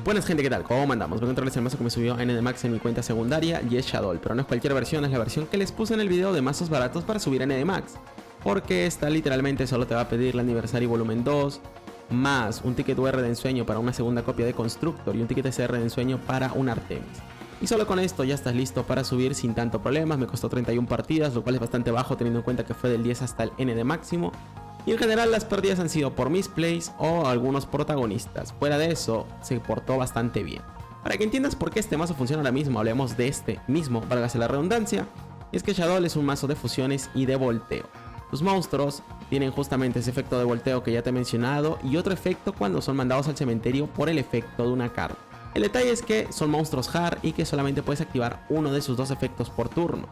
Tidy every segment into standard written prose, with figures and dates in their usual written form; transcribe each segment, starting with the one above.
Buenas gente, ¿qué tal? ¿Cómo andamos? Voy a controlarles el mazo que me subió NDMax en mi cuenta secundaria y es Shadow, pero no es cualquier versión, es la versión que les puse en el video de mazos baratos para subir NDMax. Porque esta literalmente solo te va a pedir el aniversario volumen 2, más un ticket UR de ensueño para una segunda copia de Constructor y un ticket SR de ensueño para un Artemis. Y solo con esto ya estás listo para subir sin tanto problemas. Me costó 31 partidas, lo cual es bastante bajo teniendo en cuenta que fue del 10 hasta el ND máximo. Y en general las pérdidas han sido por misplays o algunos protagonistas. Fuera de eso, se portó bastante bien. Para que entiendas por qué este mazo funciona ahora mismo, hablemos de este mismo, válgase la redundancia. Es que Shadow es un mazo de fusiones y de volteo. Tus monstruos tienen justamente ese efecto de volteo que ya te he mencionado y otro efecto cuando son mandados al cementerio por el efecto de una carta. El detalle es que son monstruos hard y que solamente puedes activar uno de sus dos efectos por turno.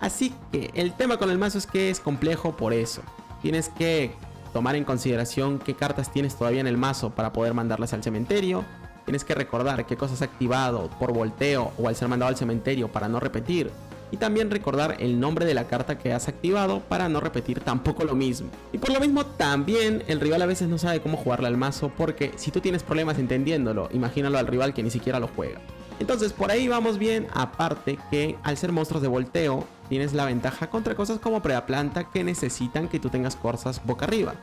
Así que el tema con el mazo es que es complejo por eso. Tienes que tomar en consideración qué cartas tienes todavía en el mazo para poder mandarlas al cementerio. Tienes que recordar qué cosas has activado por volteo o al ser mandado al cementerio para no repetir. Y también recordar el nombre de la carta que has activado para no repetir tampoco lo mismo. Y por lo mismo también el rival a veces no sabe cómo jugarle al mazo, porque si tú tienes problemas entendiéndolo, imagínalo al rival que ni siquiera lo juega. Entonces por ahí vamos bien, aparte que al ser monstruos de volteo tienes la ventaja contra cosas como Predaplanta que necesitan que tú tengas cosas boca arriba.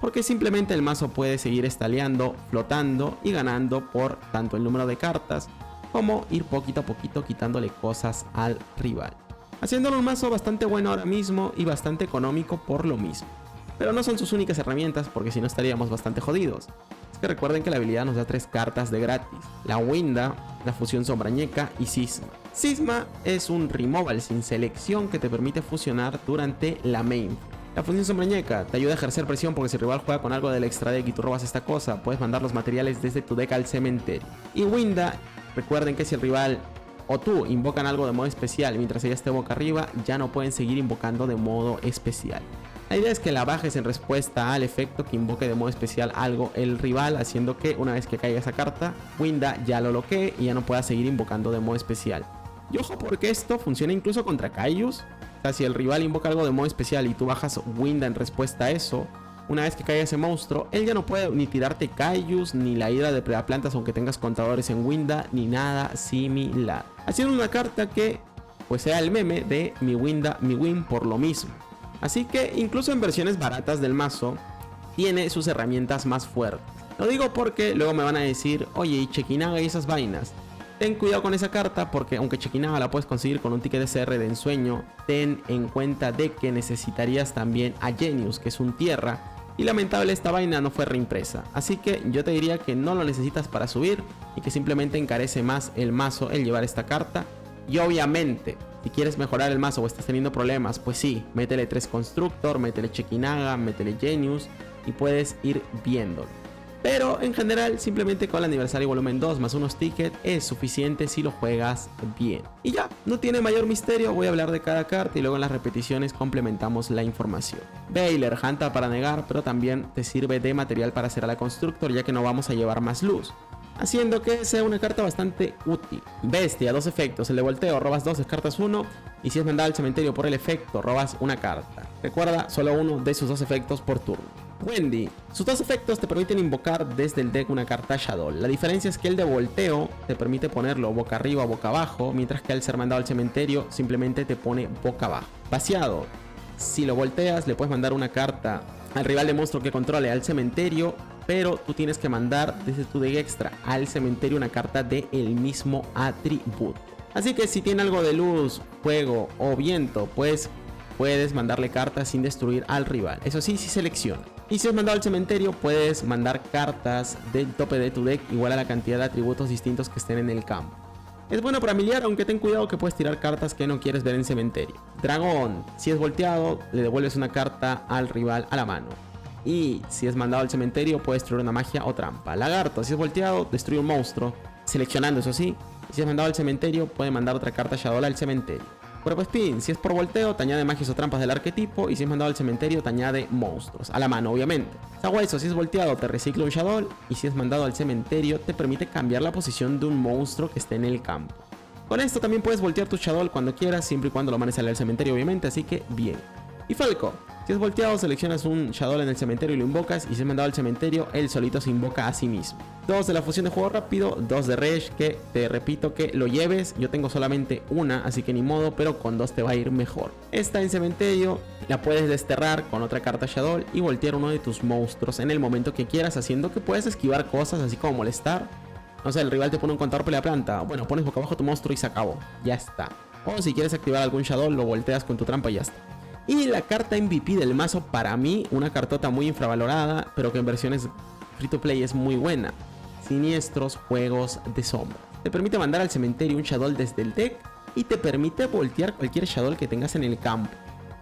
Porque simplemente el mazo puede seguir estaleando, flotando y ganando por tanto el número de cartas como ir poquito a poquito quitándole cosas al rival. Haciéndolo un mazo bastante bueno ahora mismo y bastante económico por lo mismo. Pero no son sus únicas herramientas porque si no estaríamos bastante jodidos. Es que recuerden que la habilidad nos da 3 cartas de gratis. La Winda, la fusión Sombrañeca y Cisma. Cisma es un removal sin selección que te permite fusionar durante la main. La función Sombrañeca te ayuda a ejercer presión porque si el rival juega con algo del extra deck y tú robas esta cosa, puedes mandar los materiales desde tu deck al cementerio. Y Winda, recuerden que si el rival o tú invocan algo de modo especial mientras ella esté boca arriba, ya no pueden seguir invocando de modo especial. La idea es que la bajes en respuesta al efecto que invoque de modo especial algo el rival, haciendo que una vez que caiga esa carta, Winda ya lo bloquee y ya no pueda seguir invocando de modo especial. Y ojo porque esto funciona incluso contra Kaijus. O sea, si el rival invoca algo de modo especial y tú bajas Winda en respuesta a eso, una vez que caiga ese monstruo, él ya no puede ni tirarte Kaijus, ni la hidra de Predaplantas aunque tengas contadores en Winda, ni nada similar. Haciendo una carta que pues sea el meme de mi Winda, mi win por lo mismo. Así que incluso en versiones baratas del mazo, tiene sus herramientas más fuertes. Lo digo porque luego me van a decir, oye, y Chequinaga y esas vainas. Ten cuidado con esa carta porque aunque Chequinaga la puedes conseguir con un ticket SR de ensueño, ten en cuenta de que necesitarías también a Genius, que es un tierra. Y lamentable esta vaina no fue reimpresa, así que yo te diría que no lo necesitas para subir y que simplemente encarece más el mazo el llevar esta carta. Y obviamente, si quieres mejorar el mazo o estás teniendo problemas, pues sí, métele 3 Constructor, métele Chequinaga, métele Genius y puedes ir viéndolo. Pero en general, simplemente con el aniversario volumen 2 más unos tickets es suficiente si lo juegas bien. Y ya, no tiene mayor misterio, voy a hablar de cada carta y luego en las repeticiones complementamos la información. Baylor, Hanta para negar, pero también te sirve de material para hacer a la Constructor ya que no vamos a llevar más luz, haciendo que sea una carta bastante útil. Bestia, 2 efectos, el de volteo, robas 2, descartas 1 y si es mandado al cementerio por el efecto, robas una carta. Recuerda, solo uno de sus 2 efectos por turno. Wendy, sus 2 efectos te permiten invocar desde el deck una carta Shadow. La diferencia es que el de volteo te permite ponerlo boca arriba o boca abajo, mientras que al ser mandado al cementerio simplemente te pone boca abajo. Vaciado, si lo volteas le puedes mandar una carta al rival de monstruo que controle al cementerio, pero tú tienes que mandar desde tu deck extra al cementerio una carta del mismo atributo. Así que si tiene algo de luz, fuego o viento, pues puedes mandarle cartas sin destruir al rival. Eso sí, si selecciona. Y si es mandado al cementerio, puedes mandar cartas del tope de tu deck igual a la cantidad de atributos distintos que estén en el campo. Es bueno para miliar, aunque ten cuidado que puedes tirar cartas que no quieres ver en cementerio. Dragón, si es volteado, le devuelves una carta al rival a la mano. Y si es mandado al cementerio, puedes destruir una magia o trampa. Lagarto, si es volteado, destruye un monstruo, seleccionando eso sí. Y si es mandado al cementerio, puede mandar otra carta Shadow al cementerio. Cuerpo Spin, si es por volteo, te añade magias o trampas del arquetipo. Y si es mandado al cementerio, te añade monstruos, a la mano obviamente. Sabueso, si es volteado, te recicla un Shadow. Y si es mandado al cementerio, te permite cambiar la posición de un monstruo que esté en el campo. Con esto también puedes voltear tu Shadow cuando quieras, siempre y cuando lo mandes al cementerio obviamente, así que bien. Y Falco, Si has volteado, seleccionas un Shadow en el cementerio y lo invocas, y si has mandado al cementerio, él solito se invoca a sí mismo. 2 de la fusión de juego rápido, 2 de Rage, que te repito que lo lleves. Yo tengo solamente una, así que ni modo, pero con 2 te va a ir mejor. Esta en cementerio la puedes desterrar con otra carta Shadow y voltear uno de tus monstruos en el momento que quieras, haciendo que puedes esquivar cosas así como molestar. No sé, el rival te pone un contador pelea planta. Bueno, pones boca abajo tu monstruo y se acabó. Ya está. O si quieres activar algún Shadow, lo volteas con tu trampa y ya está. Y la carta MVP del mazo, para mí, una cartota muy infravalorada, pero que en versiones free to play es muy buena. Siniestros Juegos de Sombra. Te permite mandar al cementerio un Shadow desde el deck y te permite voltear cualquier Shadow que tengas en el campo.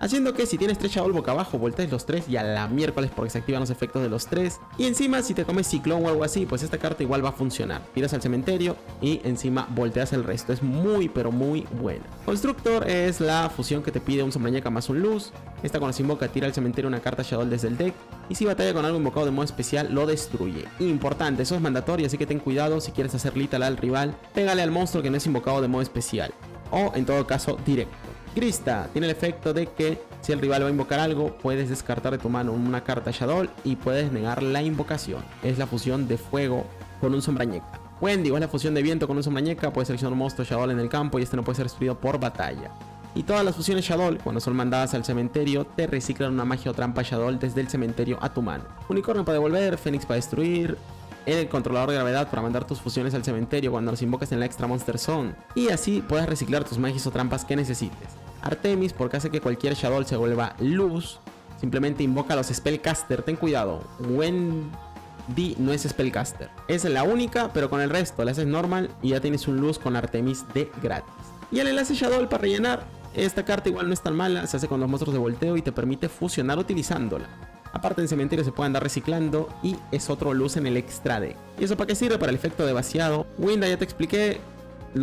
Haciendo que si tienes 3 Shadow boca abajo, voltees los 3 y a la miércoles porque se activan los efectos de los 3. Y encima si te comes ciclón o algo así, pues esta carta igual va a funcionar. Tiras al cementerio y encima volteas el resto. Es muy pero muy buena. Constructor es la fusión que te pide un sombrañeca más un luz. Esta cuando se invoca tira al cementerio una carta Shadow desde el deck. Y si batalla con algo invocado de modo especial, lo destruye. Importante, eso es mandatorio, así que ten cuidado. Si quieres hacer lethal al rival, pégale al monstruo que no es invocado de modo especial. O en todo caso directo. Grista tiene el efecto de que si el rival va a invocar algo, puedes descartar de tu mano una carta Shadow y puedes negar la invocación. Es la fusión de fuego con un sombrañeca. Wendigo es la fusión de viento con un sombrañeca. Puedes seleccionar un monstruo Shadow en el campo y este no puede ser destruido por batalla. Y todas las fusiones Shadow, cuando son mandadas al cementerio, te reciclan una magia o trampa Shadow desde el cementerio a tu mano. Unicornio para devolver, Fénix para destruir, el controlador de gravedad para mandar tus fusiones al cementerio cuando los invocas en la Extra Monster Zone. Y así puedes reciclar tus magias o trampas que necesites. Artemis, porque hace que cualquier Shadow se vuelva luz. Simplemente invoca a los Spellcaster. Ten cuidado, Wendy no es Spellcaster. Es la única, pero con el resto le haces normal y ya tienes un luz con Artemis de gratis. Y el enlace Shadow para rellenar. Esta carta igual no es tan mala, se hace con los monstruos de volteo y te permite fusionar utilizándola. Aparte en cementerio se puede andar reciclando y es otro luz en el extra deck. ¿Y eso para qué sirve? Para el efecto de vaciado. Winda ya te expliqué.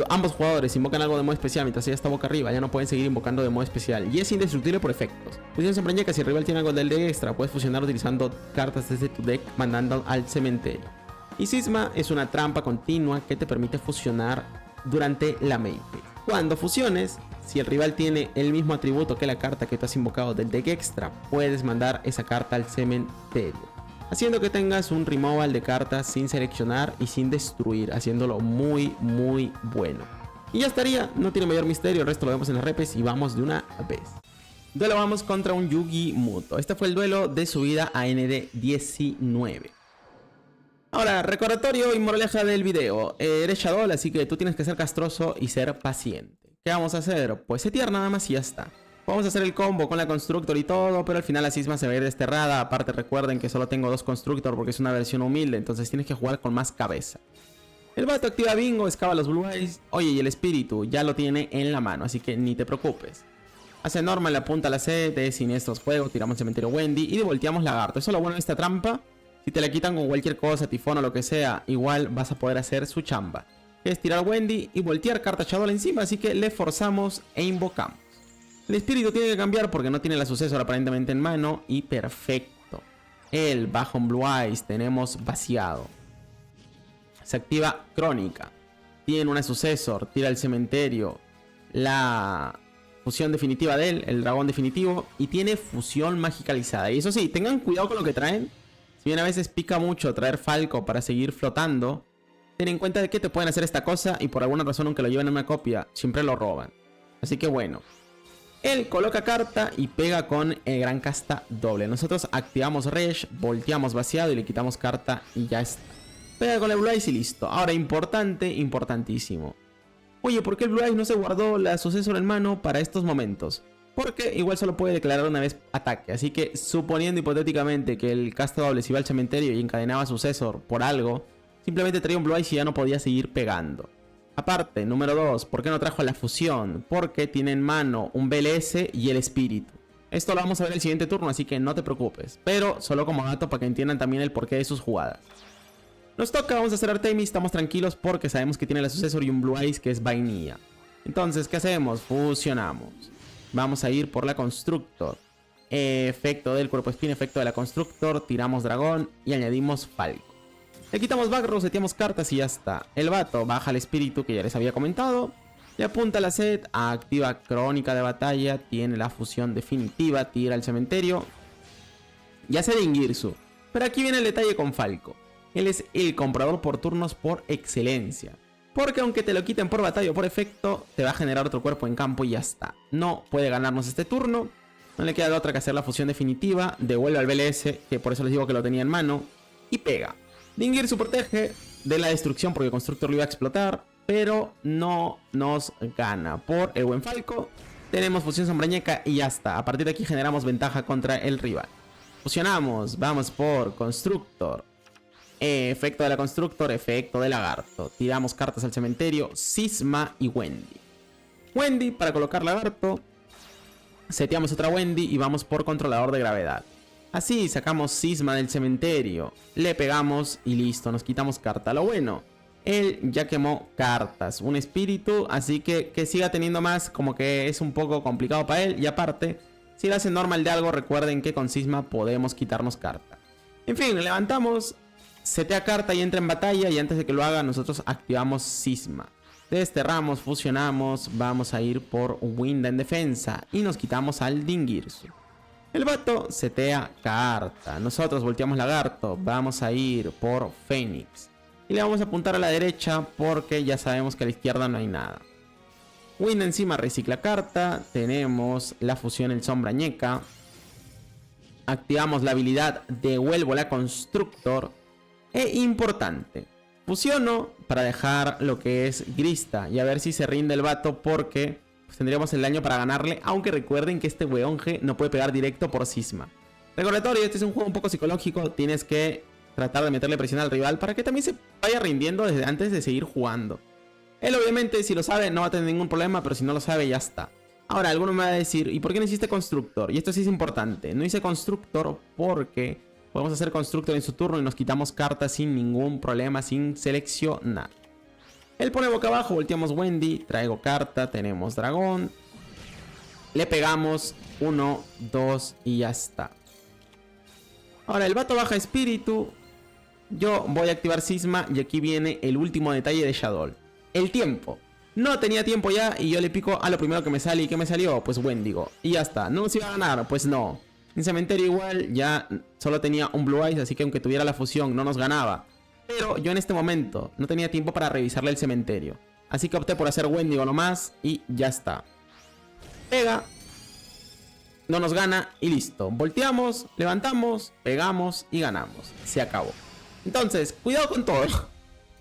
Ambos jugadores invocan algo de modo especial mientras ella está boca arriba, ya no pueden seguir invocando de modo especial y es indestructible por efectos. Fusión sombrañeca, si el rival tiene algo del deck extra, puedes fusionar utilizando cartas desde tu deck mandando al cementerio. Y Cisma es una trampa continua que te permite fusionar durante la main phase. Cuando fusiones, si el rival tiene el mismo atributo que la carta que tú has invocado del deck extra, puedes mandar esa carta al cementerio, haciendo que tengas un removal de cartas sin seleccionar y sin destruir, haciéndolo muy muy bueno. Y ya estaría, no tiene mayor misterio, el resto lo vemos en las repes y vamos de una vez. Duelo vamos contra un Yugi Muto. Este fue el duelo de subida a ND19. Ahora, recordatorio y moraleja del video. Eres Shadow, así que tú tienes que ser castroso y ser paciente. ¿Qué vamos a hacer? Pues setear nada más y ya está. Vamos a hacer el combo con la Constructor y todo, pero al final la Cisma se va a ir desterrada. Aparte recuerden que solo tengo 2 Constructor porque es una versión humilde, entonces tienes que jugar con más cabeza. El vato activa Bingo, excava los Blue Eyes. Oye, y el espíritu ya lo tiene en la mano, así que ni te preocupes. Hace normal, le apunta la C de Siniestros Fuego, tiramos cementerio Wendy y volteamos Lagarto. Eso es lo bueno de esta trampa. Si te la quitan con cualquier cosa, tifón o lo que sea, igual vas a poder hacer su chamba. Es tirar Wendy y voltear carta Shadow encima, así que le forzamos e invocamos. El espíritu tiene que cambiar porque no tiene la sucesor aparentemente en mano y perfecto. El bajo en Blue Eyes tenemos vaciado. Se activa Crónica. Tiene una sucesor, tira el cementerio. La fusión definitiva de él, el dragón definitivo. Y tiene fusión magicalizada. Y eso sí, tengan cuidado con lo que traen. Si bien a veces pica mucho traer Falco para seguir flotando, ten en cuenta de que te pueden hacer esta cosa y por alguna razón aunque lo lleven en una copia, siempre lo roban. Así que bueno. Él coloca carta y pega con el gran casta doble. Nosotros activamos Rage, volteamos vaciado y le quitamos carta y ya está. Pega con el Blue Eyes y listo. Ahora importante, importantísimo. Oye, ¿por qué el Blue Eyes no se guardó la sucesor en mano para estos momentos? Porque igual solo puede declarar una vez ataque. Así que suponiendo hipotéticamente que el casta doble se iba al cementerio y encadenaba sucesor por algo, simplemente traía un Blue Eyes y ya no podía seguir pegando. Aparte, número 2, ¿por qué no trajo la fusión? Porque tiene en mano un BLS y el espíritu. Esto lo vamos a ver el siguiente turno, así que no te preocupes. Pero solo como dato para que entiendan también el porqué de sus jugadas. Nos toca, vamos a hacer Artemis, estamos tranquilos porque sabemos que tiene la sucesor y un Blue Eyes que es vainilla. Entonces, ¿qué hacemos? Fusionamos. Vamos a ir por la Constructor. Efecto del cuerpo espina, efecto de la Constructor, tiramos dragón y añadimos Falco. Le quitamos backrow, seteamos cartas y ya está. El vato baja el espíritu que ya les había comentado. Le apunta la set, activa Crónica de Batalla, tiene la fusión definitiva, tira al cementerio y hace Dingirsu. Pero aquí viene el detalle con Falco. Él es el comprador por turnos por excelencia. Porque aunque te lo quiten por batalla o por efecto, te va a generar otro cuerpo en campo y ya está. No puede ganarnos este turno. No le queda de otra que hacer la fusión definitiva. Devuelve al BLS, que por eso les digo que lo tenía en mano. Y pega. Dingirsu protege de la destrucción porque el Constructor lo iba a explotar. Pero no nos gana. Por el buen Falco. Tenemos fusión sombrañeca y ya está. A partir de aquí generamos ventaja contra el rival. Fusionamos. Vamos por Constructor. Efecto de la Constructor. Efecto de Lagarto. Tiramos cartas al cementerio. Sisma y Wendy. Wendy para colocar Lagarto. Seteamos otra Wendy y vamos por Controlador de Gravedad. Así sacamos Sisma del cementerio. Le pegamos y listo. Nos quitamos carta. Lo bueno. Él ya quemó cartas, un espíritu, así que siga teniendo más, como que es un poco complicado para él. Y aparte, si le hacen normal de algo, recuerden que con Sisma podemos quitarnos carta. En fin, levantamos, setea carta y entra en batalla. Y antes de que lo haga, nosotros activamos Sisma. Desterramos, fusionamos, vamos a ir por Winda en defensa. Y nos quitamos al Dingirsu. El vato setea carta, nosotros volteamos Lagarto, vamos a ir por Fénix. Y le vamos a apuntar a la derecha porque ya sabemos que a la izquierda no hay nada. Wind encima recicla carta. Tenemos la fusión el Sombrañeca. Activamos la habilidad Devuelvo la Constructor. E importante, fusiono para dejar lo que es Grista. Y a ver si se rinde el vato porque pues, tendríamos el daño para ganarle. Aunque recuerden que este weonje no puede pegar directo por Sisma. Recordatorio, este es un juego un poco psicológico. Tienes que tratar de meterle presión al rival para que también se vaya rindiendo desde antes de seguir jugando. Él obviamente si lo sabe no va a tener ningún problema, pero si no lo sabe ya está. Ahora alguno me va a decir, ¿y por qué no hiciste Constructor? Y esto sí es importante, no hice Constructor porque podemos hacer Constructor en su turno y nos quitamos cartas sin ningún problema, sin seleccionar. Él pone boca abajo, volteamos Wendy, traigo carta, tenemos dragón. Le pegamos 1, 2 y ya está. Ahora el vato baja espíritu. Yo voy a activar Sisma y aquí viene el último detalle de Shadow. El tiempo. No tenía tiempo ya y yo le pico a lo primero que me sale. ¿Y qué me salió? Pues Wendigo. Y ya está. ¿No se iba a ganar? Pues no. En cementerio igual ya solo tenía un Blue Eyes, así que aunque tuviera la fusión no nos ganaba. Pero yo en este momento no tenía tiempo para revisarle el cementerio. Así que opté por hacer Wendigo nomás y ya está. Pega. No nos gana y listo. Volteamos, levantamos, pegamos y ganamos. Se acabó. Entonces, cuidado con todo.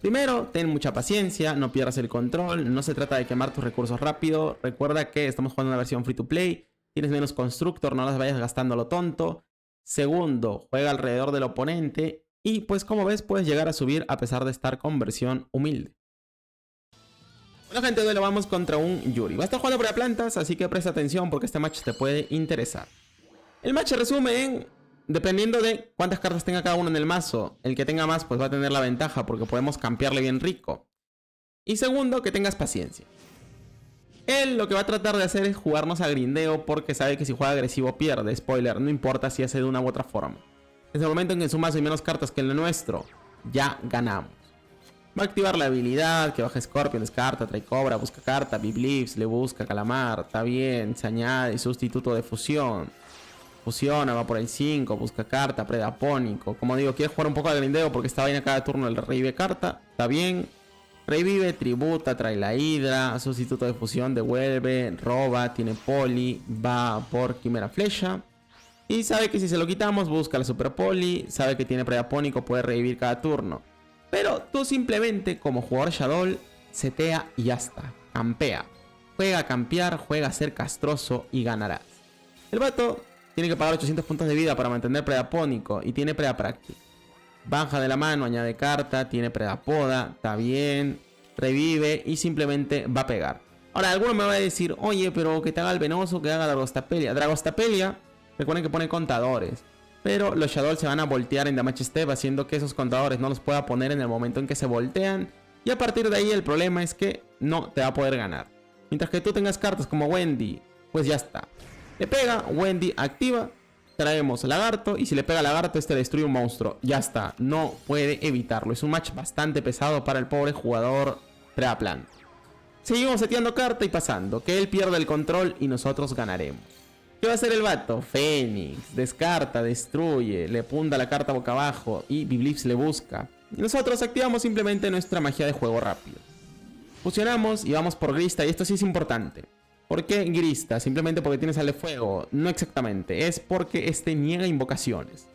Primero, ten mucha paciencia, no pierdas el control, no se trata de quemar tus recursos rápido. Recuerda que estamos jugando una versión free to play, tienes menos Constructor, no las vayas gastando a lo tonto. Segundo, juega alrededor del oponente y pues como ves puedes llegar a subir a pesar de estar con versión humilde. Bueno gente, duelo vamos contra un Yuri. Va a estar jugando por plantas, así que presta atención porque este match te puede interesar. El match se resume en... dependiendo de cuántas cartas tenga cada uno en el mazo, el que tenga más pues va a tener la ventaja porque podemos campearle bien rico. Y segundo, que tengas paciencia. Él lo que va a tratar de hacer es jugarnos a grindeo porque sabe que si juega agresivo pierde. Spoiler, no importa si hace de una u otra forma. Desde el momento en que en su mazo hay menos cartas que en el nuestro, ya ganamos. Va a activar la habilidad, que baja Scorpion, descarta, trae cobra, busca carta, Biblips, le busca calamar, está bien, se añade sustituto de fusión. Fusiona, va por el 5, busca carta, predapónico. Como digo, quiere jugar un poco de grindeo porque esta vaina cada turno le revive carta. Está bien. Revive, tributa, trae la hidra, sustituto de fusión, devuelve, roba, tiene poli, va por quimera flecha. Y sabe que si se lo quitamos, busca la super poli, sabe que tiene predapónico, puede revivir cada turno. Pero tú simplemente, como jugador Shadow, setea y ya está. Campea. Juega a campear, juega a ser castroso y ganarás. El vato tiene que pagar 800 puntos de vida para mantener predapónico y tiene predapráctico. Baja de la mano, añade carta, tiene predapoda, está bien, revive y simplemente va a pegar. Ahora, alguno me va a decir, oye, pero que te haga el venoso, que haga Dragostapelia. Dragostapelia, recuerden que pone contadores. Pero los Shadow se van a voltear en Damage Step, haciendo que esos contadores no los pueda poner en el momento en que se voltean. Y a partir de ahí el problema es que no te va a poder ganar. Mientras que tú tengas cartas como Wendy, pues ya está. Le pega, Wendy activa, traemos Lagarto y si le pega Lagarto este destruye un monstruo. Ya está, no puede evitarlo. Es un match bastante pesado para el pobre jugador Predaplan. Seguimos seteando carta y pasando. Que él pierda el control y nosotros ganaremos. ¿Qué va a hacer el vato? Fénix. Descarta, destruye, le punta la carta boca abajo y Biblips le busca. Y nosotros activamos simplemente nuestra magia de juego rápido. Fusionamos y vamos por Grista. Y esto sí es importante. ¿Por qué Grista? Simplemente porque tiene sal de fuego. No exactamente. Es porque este niega invocaciones.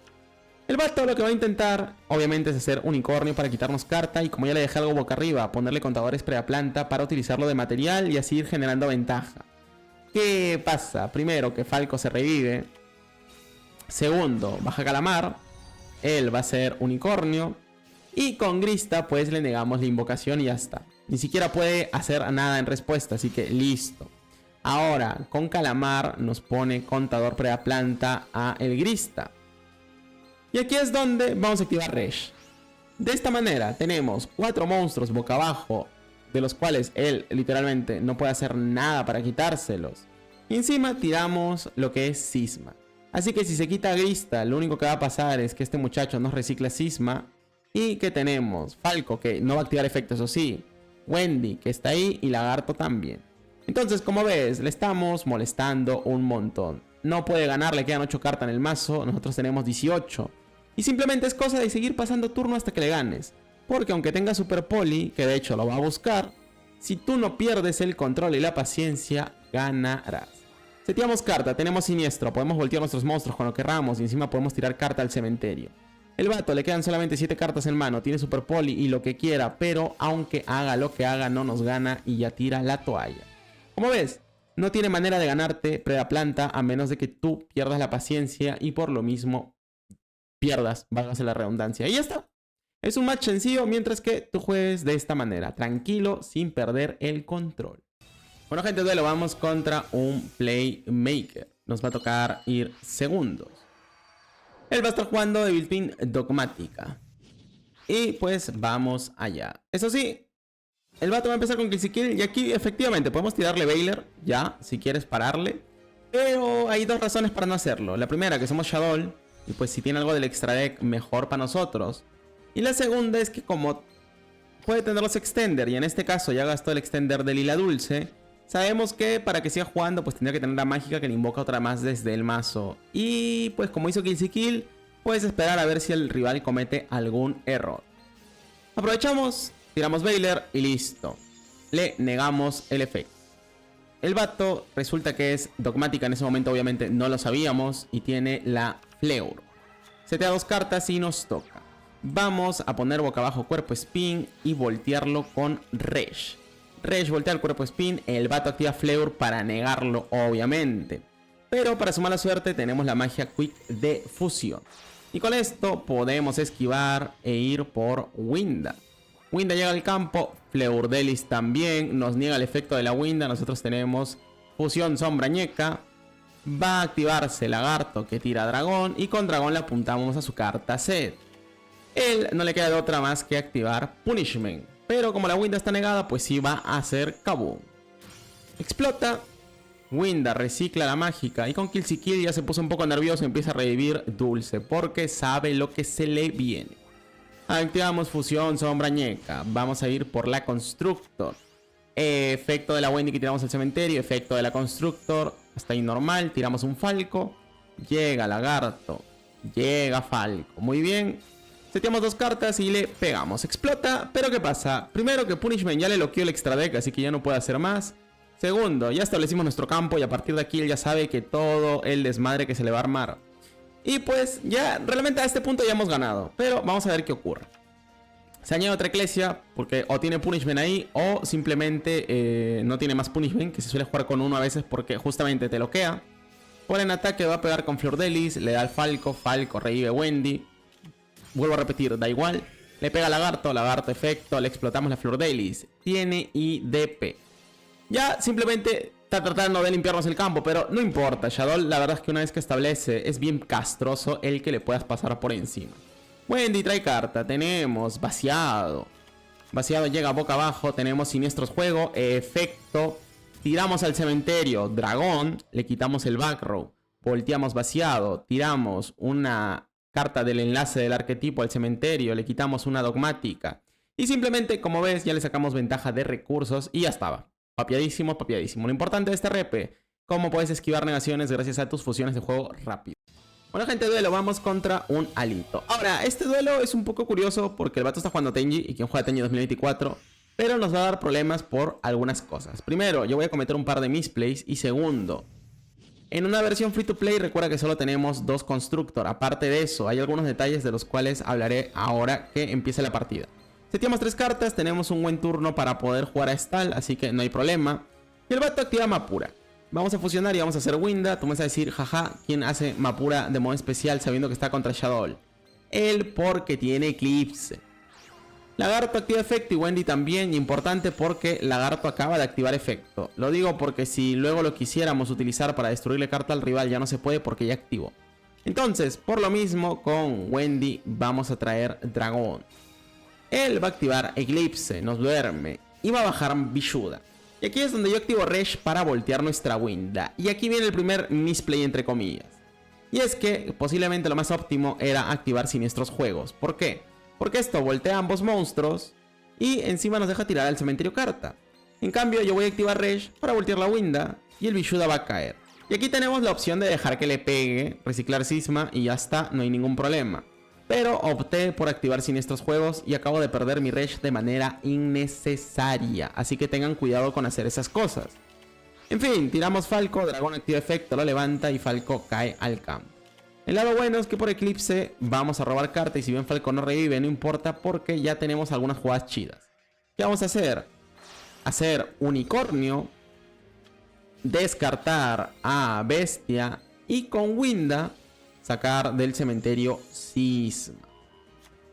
El vato lo que va a intentar, obviamente, es hacer unicornio para quitarnos carta. Y como ya le dejé algo boca arriba, ponerle contadores planta para utilizarlo de material y así ir generando ventaja. ¿Qué pasa? Primero, que Falco se revive. Segundo, baja Calamar. Él va a ser unicornio. Y con Grista, pues le negamos la invocación y ya está. Ni siquiera puede hacer nada en respuesta, así que listo. Ahora, con Calamar nos pone contador planta a el Grista. Y aquí es donde vamos a activar Resh. De esta manera tenemos 4 monstruos boca abajo, de los cuales él literalmente no puede hacer nada para quitárselos. Y encima tiramos lo que es Cisma. Así que si se quita Grista, lo único que va a pasar es que este muchacho nos recicla Cisma. Y que tenemos Falco, que no va a activar efectos, o sí. Wendy, que está ahí, y Lagarto también. Entonces, como ves, le estamos molestando un montón. No puede ganar, le quedan 8 cartas en el mazo, nosotros tenemos 18. Y simplemente es cosa de seguir pasando turno hasta que le ganes. Porque aunque tenga Super Poli, que de hecho lo va a buscar, si tú no pierdes el control y la paciencia, ganarás. Seteamos carta, tenemos siniestro, podemos voltear nuestros monstruos cuando querramos y encima podemos tirar carta al cementerio. El vato le quedan solamente 7 cartas en mano, tiene Super Poli y lo que quiera, pero aunque haga lo que haga no nos gana y ya tira la toalla. Como ves, no tiene manera de ganarte planta a menos de que tú pierdas la paciencia y por lo mismo pierdas, válgase la redundancia. Y ya está. Es un match sencillo mientras que tú juegues de esta manera, tranquilo, sin perder el control. Bueno, gente, duelo, vamos contra un Playmaker. Nos va a tocar ir segundos. Él va a estar jugando de build-in Dogmática. Y pues vamos allá. Eso sí, el vato va a empezar con Kill y aquí efectivamente podemos tirarle Veiler, ya, si quieres pararle. Pero hay 2 razones para no hacerlo. La primera, que somos Shadow. Y pues si tiene algo del extra deck, mejor para nosotros. Y la segunda es que como puede tener los extender, y en este caso ya gastó el extender de Lila Dulce, sabemos que para que siga jugando pues tendría que tener la mágica que le invoca otra más desde el mazo. Y pues como hizo Kill, puedes esperar a ver si el rival comete algún error. Aprovechamos, tiramos Veiler y listo. Le negamos el efecto. El vato resulta que es Dogmática, en ese momento obviamente no lo sabíamos, y tiene la Fleur. Setea 2 cartas y nos toca. Vamos a poner boca abajo Cuerpo Spin y voltearlo con Resh. Resh voltea el Cuerpo Spin, el vato activa Fleur para negarlo obviamente. Pero para su mala suerte tenemos la magia Quick de fusión. Y con esto podemos esquivar e ir por Winda. Winda llega al campo, Fleurdelis también, nos niega el efecto de la Winda, nosotros tenemos Fusión Sombra Ñeca. Va a activarse Lagarto que tira Dragón y con Dragón le apuntamos a su carta set. Él no le queda de otra más que activar Punishment, pero como la Winda está negada pues sí va a hacer Kaboom. Explota, Winda recicla la mágica y con Kill ya se puso un poco nervioso y empieza a revivir Dulce porque sabe lo que se le viene. Activamos Fusión Sombra Ñeca, vamos a ir por la Constructor. Efecto de la Wendy que tiramos al cementerio, efecto de la Constructor, hasta ahí normal, tiramos un Falco, llega Lagarto, llega Falco, muy bien. Seteamos 2 cartas y le pegamos, explota, pero ¿qué pasa? Primero que Punishment ya le loqueó el extra deck, así que ya no puede hacer más. Segundo, ya establecimos nuestro campo y a partir de aquí él ya sabe que todo el desmadre que se le va a armar. Y pues ya realmente a este punto ya hemos ganado, pero vamos a ver qué ocurre. Se añade otra Eclesia porque o tiene Punishment ahí o simplemente no tiene más Punishment, que se suele jugar con uno a veces porque justamente te loquea. Por en ataque va a pegar con Fleurdelis, le da al Falco, Falco revive Wendy. Vuelvo a repetir, da igual. Le pega a Lagarto, Lagarto efecto, le explotamos la Fleurdelis. Tiene IDP. Ya simplemente está tratando de limpiarnos el campo, pero no importa. Shadow la verdad es que una vez que establece es bien castroso el que le puedas pasar por encima. Wendy trae carta, tenemos Vaciado. Vaciado llega boca abajo, tenemos Siniestros Juego, efecto. Tiramos al cementerio, Dragón, le quitamos el back row. Volteamos Vaciado, tiramos una carta del enlace del arquetipo al cementerio, le quitamos una Dogmática. Y simplemente, como ves, ya le sacamos ventaja de recursos y ya estaba. papiadísimo, papiadísimo. Lo importante de este RP, cómo puedes esquivar negaciones gracias a tus fusiones de juego rápido. Bueno, gente, duelo, vamos contra un Alito. Ahora, este duelo es un poco curioso porque el vato está jugando Tenji y quien juega Tenji 2024, pero nos va a dar problemas por algunas cosas. Primero, yo voy a cometer un par de misplays y segundo, en una versión free to play recuerda que solo tenemos 2 Constructor. Aparte de eso, hay algunos detalles de los cuales hablaré ahora que empiece la partida. Seteamos 3 cartas, tenemos un buen turno para poder jugar a Stall, así que no hay problema. Y el vato activa Mapura. Vamos a fusionar y vamos a hacer Winda. Tú me vas a decir, jaja, ¿quién hace Mapura de modo especial sabiendo que está contra Shadow? Él porque tiene Eclipse. Lagarto activa efecto y Wendy también, importante porque Lagarto acaba de activar efecto. Lo digo porque si luego lo quisiéramos utilizar para destruirle carta al rival ya no se puede porque ya activó. Entonces, por lo mismo con Wendy vamos a traer Dragón. Él va a activar Eclipse, nos duerme y va a bajar Vishuda. Y aquí es donde yo activo Resh para voltear nuestra Winda. Y aquí viene el primer misplay entre comillas. Y es que posiblemente lo más óptimo era activar Siniestros Juegos. ¿Por qué? Porque esto voltea a ambos monstruos y encima nos deja tirar al cementerio carta. En cambio yo voy a activar Resh para voltear la Winda y el Vishuda va a caer. Y aquí tenemos la opción de dejar que le pegue, reciclar Cisma y ya está, no hay ningún problema. Pero opté por activar Siniestros Juegos y acabo de perder mi Resh de manera innecesaria. Así que tengan cuidado con hacer esas cosas. En fin, tiramos Falco, Dragón activa efecto, lo levanta y Falco cae al campo. El lado bueno es que por Eclipse vamos a robar carta y si bien Falco no revive no importa porque ya tenemos algunas jugadas chidas. ¿Qué vamos a hacer? Hacer Unicornio, descartar a Bestia y con Winda sacar del cementerio Cisma.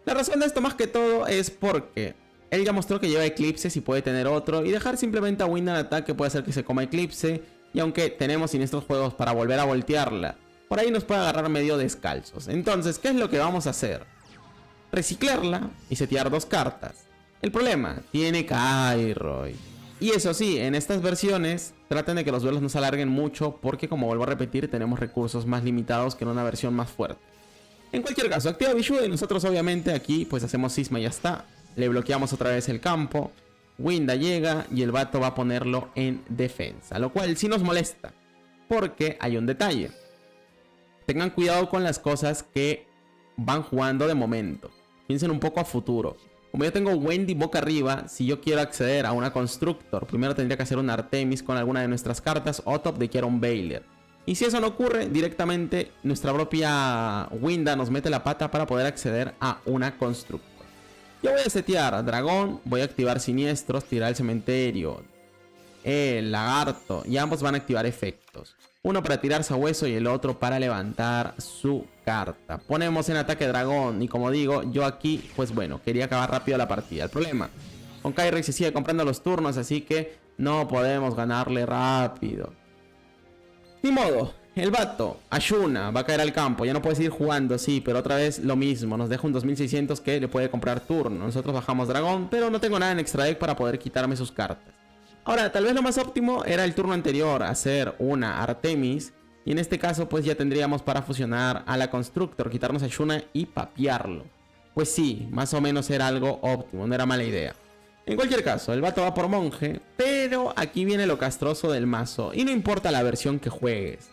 La razón de esto más que todo es porque él ya mostró que lleva Eclipse y puede tener otro y dejar simplemente a Winda en ataque puede hacer que se coma Eclipse y aunque tenemos Siniestros Juegos para volver a voltearla, por ahí nos puede agarrar medio descalzos. Entonces, ¿qué es lo que vamos a hacer? Reciclarla y setear 2 cartas. El problema, tiene Kairoy. Y eso sí, en estas versiones traten de que los duelos no se alarguen mucho porque como vuelvo a repetir tenemos recursos más limitados que en una versión más fuerte. En cualquier caso, activa Vishuda y nosotros obviamente aquí pues hacemos Cisma y ya está. Le bloqueamos otra vez el campo. Winda llega y el vato va a ponerlo en defensa. Lo cual sí nos molesta porque hay un detalle. Tengan cuidado con las cosas que van jugando de momento. Piensen un poco a futuro. Como yo tengo Wendy boca arriba, si yo quiero acceder a una Constructor, primero tendría que hacer un Artemis con alguna de nuestras cartas o top de quiero un Baylor. Y si eso no ocurre, directamente nuestra propia Winda nos mete la pata para poder acceder a una Constructor. Yo voy a setear Dragón, voy a activar Siniestros, tirar el cementerio, el Lagarto y ambos van a activar efectos. Uno para tirar sabueso y el otro para levantar su carta. Ponemos en ataque Dragón y como digo, yo aquí, pues bueno, quería acabar rápido la partida. El problema, con Kairoy se sigue comprando los turnos, así que no podemos ganarle rápido. Ni modo, el vato, Ashuna, va a caer al campo, ya no puede seguir jugando, sí, pero otra vez lo mismo. Nos deja un 2600 que le puede comprar turno. Nosotros bajamos Dragón, pero no tengo nada en extra deck para poder quitarme sus cartas. Ahora, tal vez lo más óptimo era el turno anterior, hacer una Artemis. Y en este caso, pues ya tendríamos para fusionar a la Constructor, quitarnos a Shuna y papearlo. Pues sí, más o menos era algo óptimo, no era mala idea. En cualquier caso, el vato va por monje, pero aquí viene lo castroso del mazo. Y no importa la versión que juegues.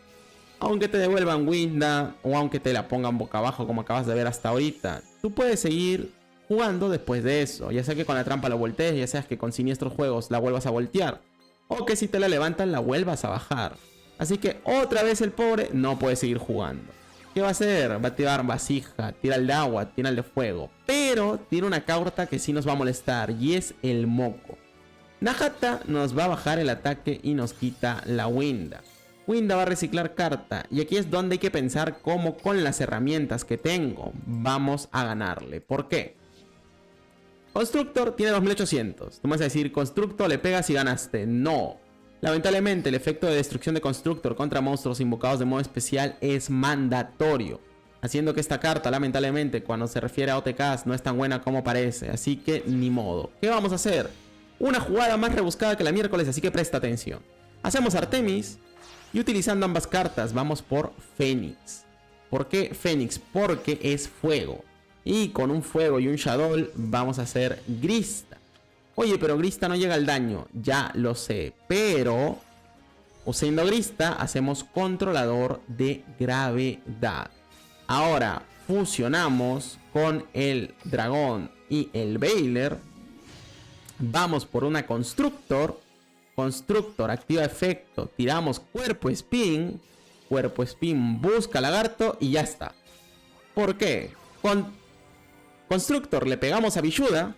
Aunque te devuelvan Winda o aunque te la pongan boca abajo como acabas de ver hasta ahorita, tú puedes seguir jugando después de eso, ya sea que con la trampa lo voltees, ya sea que con Siniestros Juegos la vuelvas a voltear, o que si te la levantan la vuelvas a bajar. Así que otra vez el pobre no puede seguir jugando. ¿Qué va a hacer? Va a activar vasija, tira el de agua, tira el de fuego, pero tiene una carta que sí nos va a molestar y es el moco. Nahata nos va a bajar el ataque y nos quita la Winda. Winda va a reciclar carta y aquí es donde hay que pensar cómo con las herramientas que tengo vamos a ganarle. ¿Por qué? Constructor tiene 2800. Tú me vas a decir, Constructor le pegas y ganaste. No. Lamentablemente el efecto de destrucción de Constructor contra monstruos invocados de modo especial es mandatorio. Haciendo que esta carta lamentablemente cuando se refiere a OTKs no es tan buena como parece. Así que ni modo. ¿Qué vamos a hacer? Una jugada más rebuscada que la miércoles, así que presta atención. Hacemos Artemis y utilizando ambas cartas vamos por Fénix. ¿Por qué Fénix? Porque es fuego. Y con un fuego y un Shadow vamos a hacer Grista. Oye, pero Grista no llega al daño. Ya lo sé, pero usando Grista hacemos controlador de gravedad. Ahora fusionamos con el dragón y el Veiler. Vamos por una Constructor. Constructor activa efecto. Tiramos Cuerpo Spin. Cuerpo Spin busca lagarto y ya está. ¿Por qué? Con Constructor le pegamos a Villuda.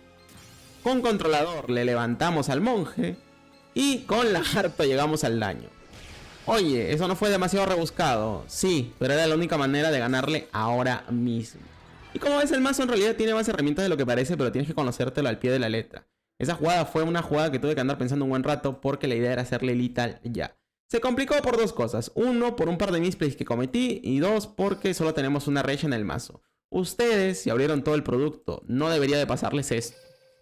Con controlador le levantamos al monje. Y con lagarto llegamos al daño. Oye, eso no fue demasiado rebuscado. Sí, pero era la única manera de ganarle ahora mismo. Y como ves, el mazo en realidad tiene más herramientas de lo que parece, pero tienes que conocértelo al pie de la letra. Esa jugada fue una jugada que tuve que andar pensando un buen rato porque la idea era hacerle lethal ya. Se complicó por dos cosas. Uno, por un par de misplays que cometí. Y dos, porque solo tenemos una rage en el mazo. Ustedes, si abrieron todo el producto, no debería de pasarles esto.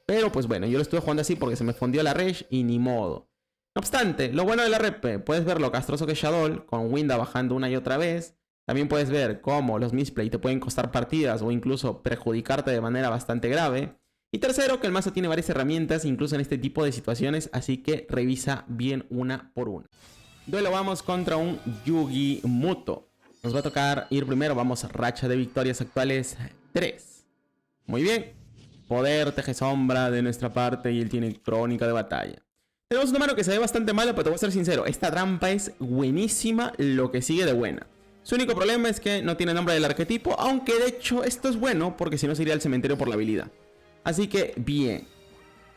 Pero pues bueno, yo lo estuve jugando así porque se me fundió la rage y ni modo. No obstante, lo bueno de la RP, puedes ver lo castroso que es Shaddoll, con Winda bajando una y otra vez. También puedes ver cómo los misplay te pueden costar partidas o incluso perjudicarte de manera bastante grave. Y tercero, que el mazo tiene varias herramientas, incluso en este tipo de situaciones, así que revisa bien una por una. Duelo, vamos contra un Yugi Muto. Nos va a tocar ir primero, vamos racha de victorias actuales 3. Muy bien. Poder teje sombra de nuestra parte y él tiene crónica de batalla. Tenemos una mano que se ve bastante mala, pero te voy a ser sincero. Esta trampa es buenísima, lo que sigue de buena. Su único problema es que no tiene nombre del arquetipo, aunque de hecho esto es bueno, porque si no se iría al cementerio por la habilidad. Así que, bien.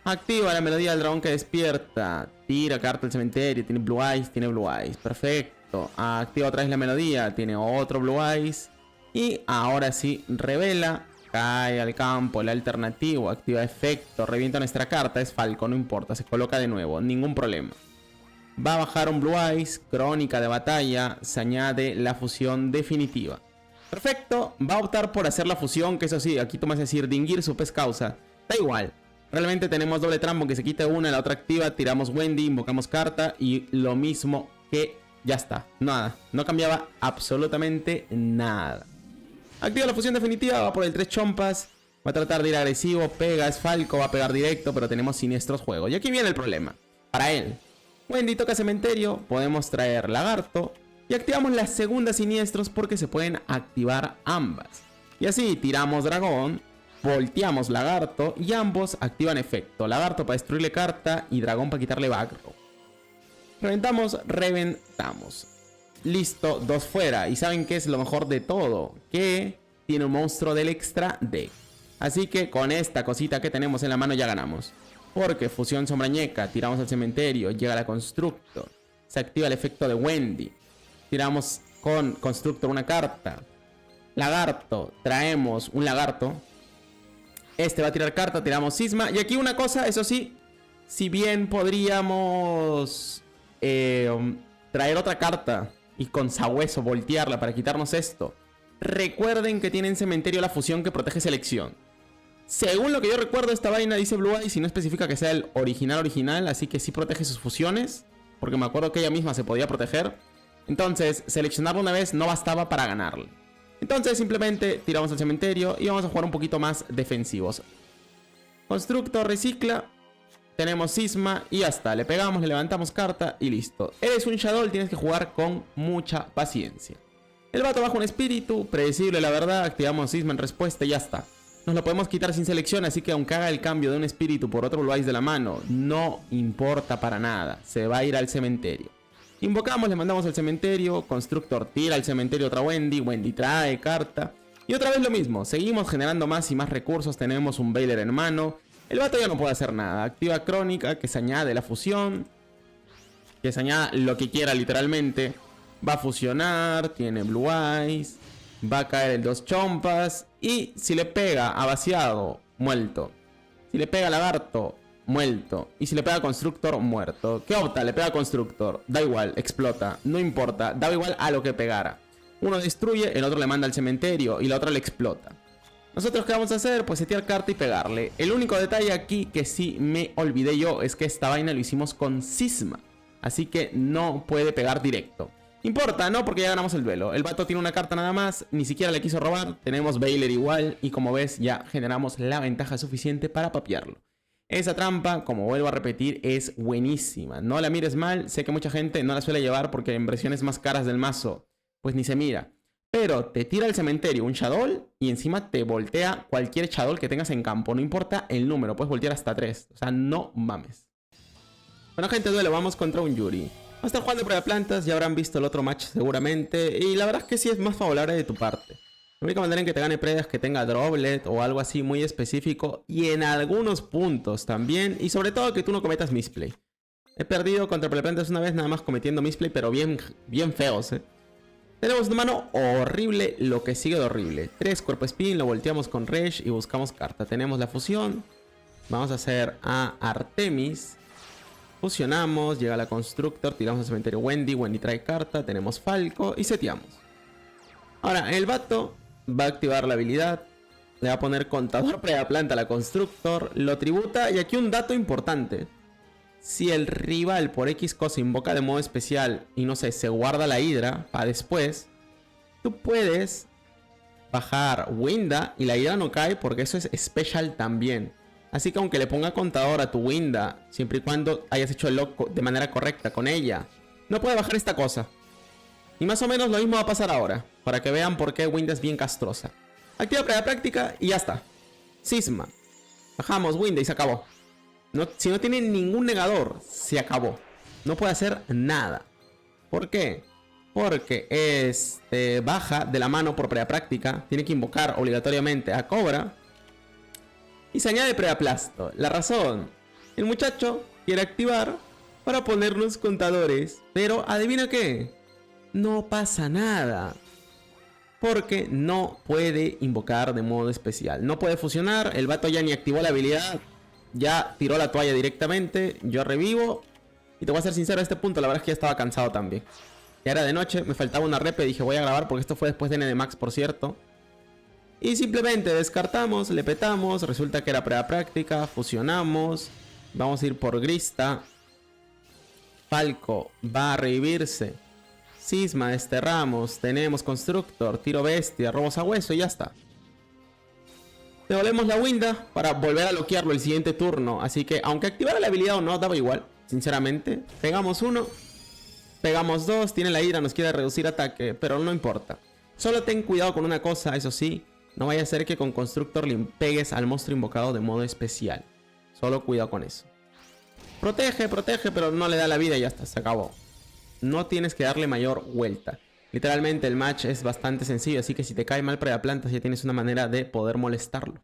Activa la melodía del dragón que despierta. Tira carta al cementerio, tiene Blue Eyes, perfecto. Activa otra vez la melodía, tiene otro Blue Eyes. Y ahora sí, revela. Cae al campo, el alternativo, activa efecto, revienta nuestra carta, es Falco, no importa, se coloca de nuevo, ningún problema. Va a bajar un Blue Eyes, crónica de batalla, se añade la fusión definitiva. Perfecto, va a optar por hacer la fusión, que eso sí, aquí tú me vas a decir, Dingir su pez causa, da igual. Realmente tenemos doble trampo, que se quite una, la otra activa, tiramos Wendy, invocamos carta y lo mismo que ya está, nada, no cambiaba absolutamente nada. Activa la fusión definitiva, va por el 3 chompas. Va a tratar de ir agresivo, pega, es Falco, va a pegar directo, pero tenemos siniestros juegos. Y aquí viene el problema. Para él, Wendy toca cementerio, podemos traer lagarto. Y activamos la segunda siniestros porque se pueden activar ambas. Y así tiramos dragón, volteamos lagarto y ambos activan efecto. Lagarto para destruirle carta y dragón para quitarle backrow. Reventamos. Listo, 2 fuera. Y ¿saben qué es lo mejor de todo? Que tiene un monstruo del extra deck. Así que con esta cosita que tenemos en la mano ya ganamos. Porque fusión sombrañeca, tiramos al cementerio, llega la Constructor. Se activa el efecto de Wendy. Tiramos con Constructor una carta. Lagarto, traemos un lagarto. Este va a tirar carta, tiramos cisma. Y aquí una cosa, eso sí, si bien podríamos traer otra carta y con sabueso voltearla para quitarnos esto. Recuerden que tienen cementerio la fusión que protege selección. Según lo que yo recuerdo, esta vaina dice Blue Eyes y no especifica que sea el original, así que sí protege sus fusiones, porque me acuerdo que ella misma se podía proteger. Entonces, seleccionarla una vez no bastaba para ganarle. Entonces, simplemente tiramos al cementerio y vamos a jugar un poquito más defensivos. Constructor recicla. Tenemos cisma y ya está, le pegamos, le levantamos carta y listo. Eres un Shaddoll, tienes que jugar con mucha paciencia. El vato baja un espíritu, predecible la verdad, activamos cisma en respuesta y ya está. Nos lo podemos quitar sin selección, así que aunque haga el cambio de un espíritu por otro Blue Eyes de la mano, no importa para nada, se va a ir al cementerio. Invocamos, le mandamos al cementerio, Constructor tira al cementerio otra Wendy, Wendy trae carta. Y otra vez lo mismo, seguimos generando más y más recursos, tenemos un Veiler en mano. El vato ya no puede hacer nada. Activa crónica, que se añade la fusión. Que se añada lo que quiera literalmente. Va a fusionar, tiene Blue Eyes. Va a caer el 2 chompas. Y si le pega a vaciado, muerto. Si le pega a lagarto, muerto. Y si le pega a Constructor, muerto. ¿Qué opta? Le pega a Constructor. Da igual, explota. No importa, da igual a lo que pegara. Uno destruye, el otro le manda al cementerio y la otra le explota. Nosotros ¿qué vamos a hacer? Pues setear carta y pegarle. El único detalle aquí que sí me olvidé yo es que esta vaina lo hicimos con cisma. Así que no puede pegar directo. Importa, ¿no? Porque ya ganamos el duelo. El vato tiene una carta nada más, ni siquiera le quiso robar. Tenemos Veiler igual y como ves ya generamos la ventaja suficiente para papearlo. Esa trampa, como vuelvo a repetir, es buenísima. No la mires mal, sé que mucha gente no la suele llevar porque en versiones más caras del mazo, pues ni se mira. Pero te tira al cementerio un Shadow y encima te voltea cualquier Shadow que tengas en campo. No importa el número, puedes voltear hasta 3. O sea, no mames. Bueno, gente, duelo, vamos contra un Yuri. Va a estar jugando prueba de plantas, ya habrán visto el otro match seguramente. Y la verdad es que sí es más favorable de tu parte. La única manera en que te gane Preda es que tenga Droplet o algo así muy específico. Y en algunos puntos también. Y sobre todo que tú no cometas misplay. He perdido contra prueba de plantas una vez nada más cometiendo misplay, pero bien feos, Tenemos una mano horrible, lo que sigue de horrible. 3 cuerpo spin, lo volteamos con Resh y buscamos carta. Tenemos la fusión. Vamos a hacer a Artemis. Fusionamos, llega la Constructor, tiramos al cementerio Wendy. Wendy trae carta, tenemos Falco y seteamos. Ahora, el vato va a activar la habilidad. Le va a poner contador planta a la Constructor. Lo tributa y aquí un dato importante. Si el rival por X cosa invoca de modo especial y no sé, se guarda la Hidra para después, tú puedes bajar Winda y la Hidra no cae porque eso es special también. Así que aunque le ponga contador a tu Winda, siempre y cuando hayas hecho el lock de manera correcta con ella, no puede bajar esta cosa. Y más o menos lo mismo va a pasar ahora, para que vean por qué Winda es bien castrosa. Activa prueba práctica y ya está. Cisma. Bajamos Winda y se acabó. Si no tiene ningún negador, se acabó. No puede hacer nada. ¿Por qué? Porque baja de la mano por prueba práctica. Tiene que invocar obligatoriamente a Cobra. Y se añade Preaplasto. La razón, el muchacho quiere activar para ponernos contadores. Pero adivina qué, no pasa nada. Porque no puede invocar de modo especial. No puede fusionar, el vato ya ni activó la habilidad. Ya tiró la toalla directamente, yo revivo. Y te voy a ser sincero, a este punto la verdad es que ya estaba cansado también. Ya era de noche, me faltaba una rep y dije voy a grabar porque esto fue después de NDMAX, por cierto. Y simplemente descartamos, le petamos, resulta que era prueba práctica, fusionamos. Vamos a ir por Grista. Falco va a revivirse. Cisma, desterramos, tenemos Constructor, tiro bestia, robos a hueso y ya está. Devolvemos la Winda para volver a bloquearlo el siguiente turno. Así que aunque activara la habilidad o no, daba igual, sinceramente. Pegamos 1, pegamos 2, tiene la ira, nos quiere reducir ataque, pero no importa. Solo ten cuidado con una cosa, eso sí. No vaya a ser que con Constructor le pegues al monstruo invocado de modo especial. Solo cuidado con eso. Protege, pero no le da la vida y ya está, se acabó. No tienes que darle mayor vuelta. Literalmente el match es bastante sencillo, así que si te cae mal Predaplantas ya tienes una manera de poder molestarlo.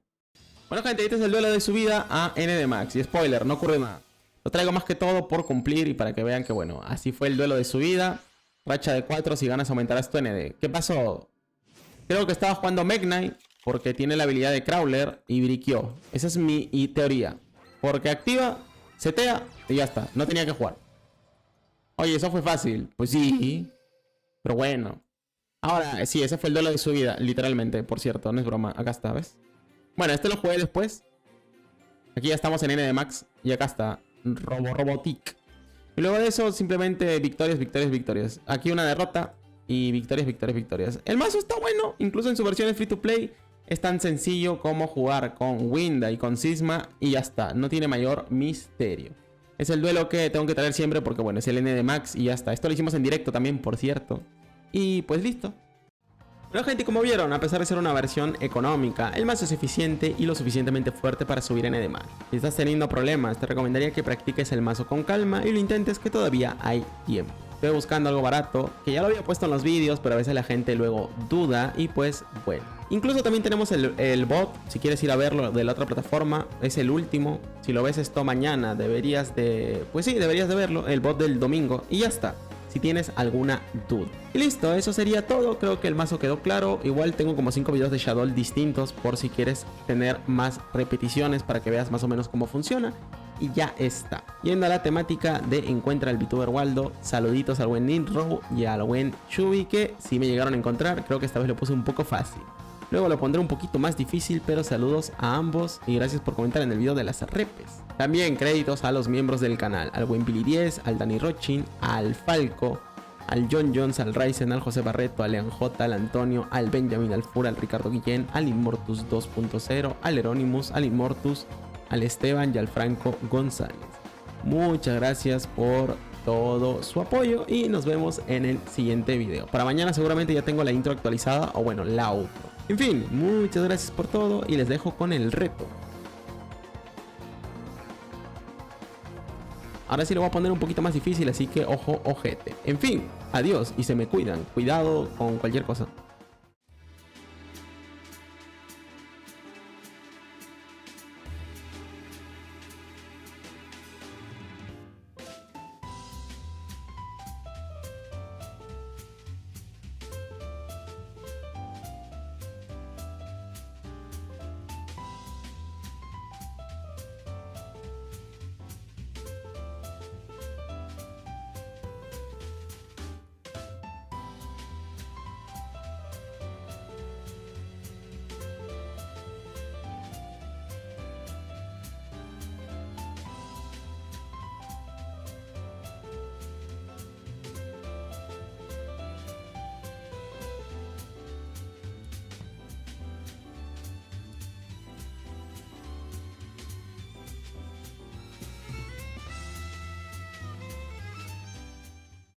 Bueno, gente, este es el duelo de subida a NDMAX. Y spoiler, no ocurre nada. Lo traigo más que todo por cumplir y para que vean que bueno, así fue el duelo de subida. Racha de 4, si ganas aumentarás tu ND. ¿Qué pasó? Creo que estaba jugando Mech Knight porque tiene la habilidad de Crawler y briqueó. Esa es mi teoría. Porque activa, setea y ya está. No tenía que jugar. Oye, eso fue fácil. Pues sí. Pero bueno. Ahora, sí, ese fue el duelo de subida, literalmente, por cierto. No es broma. Acá está, ¿ves? Bueno, este lo jugué después. Aquí ya estamos en NDMAX. Y acá está. Robotic. Y luego de eso, simplemente victorias. Aquí una derrota. Y victorias. El mazo está bueno. Incluso en su versión de free to play. Es tan sencillo como jugar con Winda y con Cisma. Y ya está. No tiene mayor misterio. Es el duelo que tengo que traer siempre porque bueno, es el NDMAX y ya está. Esto lo hicimos en directo también, por cierto. Y pues listo. Bueno, gente, como vieron, a pesar de ser una versión económica, el mazo es eficiente y lo suficientemente fuerte para subir NDMAX. Si estás teniendo problemas, te recomendaría que practiques el mazo con calma y lo intentes, que todavía hay tiempo. Estoy buscando algo barato, que ya lo había puesto en los vídeos, pero a veces la gente luego duda y pues bueno. Incluso también tenemos el bot, si quieres ir a verlo de la otra plataforma, es el último. Si lo ves esto mañana, deberías de verlo, el bot del domingo y ya está. Si tienes alguna duda. Y listo, eso sería todo. Creo que el mazo quedó claro. Igual tengo como 5 videos de Shadow distintos por si quieres tener más repeticiones para que veas más o menos cómo funciona. Y ya está. Yendo a la temática de encuentra al VTuber Waldo. Saluditos al buen Ninro y al buen Chubi, que si me llegaron a encontrar. Creo que esta vez lo puse un poco fácil. Luego lo pondré un poquito más difícil, pero saludos a ambos y gracias por comentar en el video de las repes. También créditos a los miembros del canal, al buen Billy 10, al Dani Rochin, al Falco, al John Jones, al Ryzen, al José Barreto, al Leon J, al Antonio, al Benjamin, al Fura, al Ricardo Guillén, al Immortus 2.0, al Eronimus, al Immortus, al Esteban y al Franco González. Muchas gracias por todo su apoyo y nos vemos en el siguiente video. Para mañana seguramente ya tengo la intro actualizada, o bueno, la outro. En fin, muchas gracias por todo y les dejo con el reto. Ahora sí lo voy a poner un poquito más difícil, así que ojo, ojete. En fin, adiós y se me cuidan. Cuidado con cualquier cosa.